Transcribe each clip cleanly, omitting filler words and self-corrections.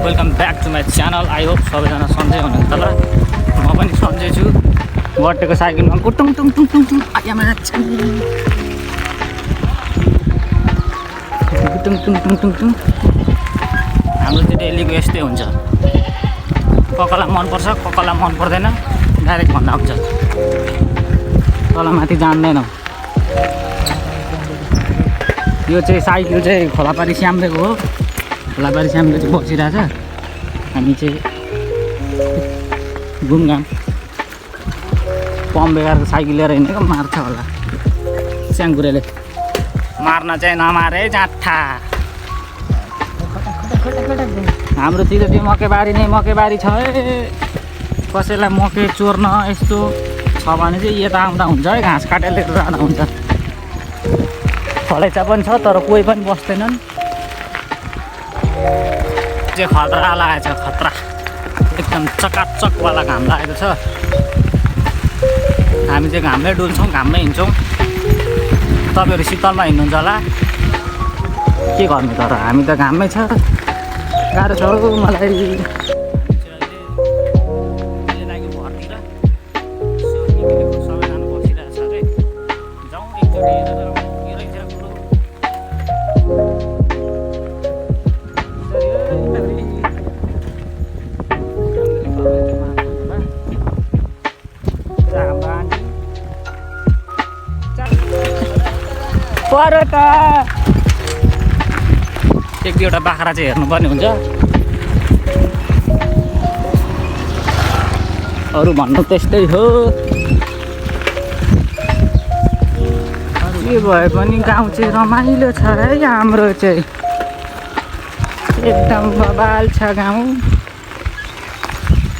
Welcome back to my channel. I hope सबैजना सन्चै हुनुहुन्छ होला। म पनि सन्चै छु। गट्टेको साइकलमा टुङ टुङ टुङ टुङ टुङ आयामा टुङ टुङ टुङ टुङ टुङ। हाम्रो चाहिँ डेलीको यस्तै हुन्छ। कसलाई मनपर्छ कसलाई मन पर्दैन डाइरेक्ट भन्दा हुन्छ। तल माथि जान्दैनौँ। यो चाहिँ साइकल चाहिँ खोलापारी स्याम्रेको हो। खोलापारी स्याम्रे चाहिँ बसिरहेछ। हामी चाहिँ घुमघाम पम्प बेकारको साइकल लिएर हिँडेको मार्छ होला स्याङ्कुरेले। मार्न चाहिँ नमारे जाँठा। हाम्रोतिर त्यो मकैबारी नै मकैबारी छ है। कसैलाई मकै चोर्न यस्तो छ भने चाहिँ यता आउँदा हुन्छ है। घाँस काटेर लिएर जाँदा हुन्छ। खलैचा पनि छ तर कोही पनि बस्दैनन्। चाहिँ खतरा लागेको छ। खतरा एकदम चकाचकवाला घाम लागेको छ। हामी चाहिँ घाममै डुल्छौँ घाममै हिँड्छौँ। तपाईँहरू शीतलमा हिँड्नुहुन्छ होला। के गर्नु तर हामी त घाममै छ। गाह्रो छ मलाई। पर त एक दुईवटा बाख्रा चाहिँ हेर्नुपर्ने हुन्छ। अरू भन्नु त्यस्तै हो। के भए पनि गाउँ चाहिँ रमाइलो छ है। हाम्रो चाहिँ एकदम बबाल छ गाउँ।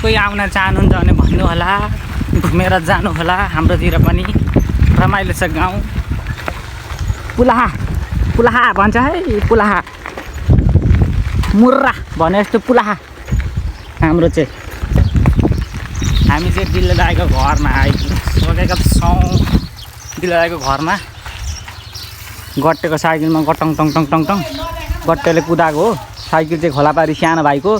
कोही आउन चाहनुहुन्छ भने भन्नु होला। घुमेर जानु होला। हाम्रोतिर पनि रमाइलो छ गाउँ। पुलाहा पुलाहा भन्छ है। पुलाहा मुर्रा भने जस्तो पुलाहा हाम्रो चाहिँ। हामी चाहिँ दिल्ली दाइको घरमा आइसकेका छौँ। दिल्ली दाइको घरमा गट्टेको साइकलमा गटङ टङ टङ टङ टङ गट्टेले कुदाएको हो। साइकल चाहिँ खोलापारी सानो भाइको।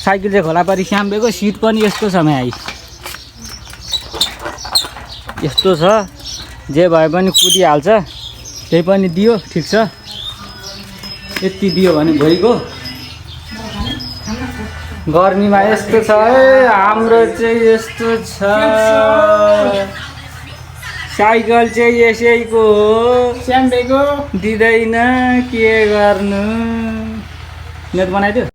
साइकल चाहिँ खोलापारी स्याम्रेको। सिट पनि यस्तो छ भाइ। यस्तो छ। जे भए पनि कुदिहाल्छ। त्यही पनि दियो ठिक छ। यति दियो भने भइगयो। गर्मीमा यस्तो छ है। हाम्रो चाहिँ यस्तो छ। साइकल चाहिँ यसैको हो। स्याम्रेको दिँदैन के गर्नु। नेट बनाइदियो।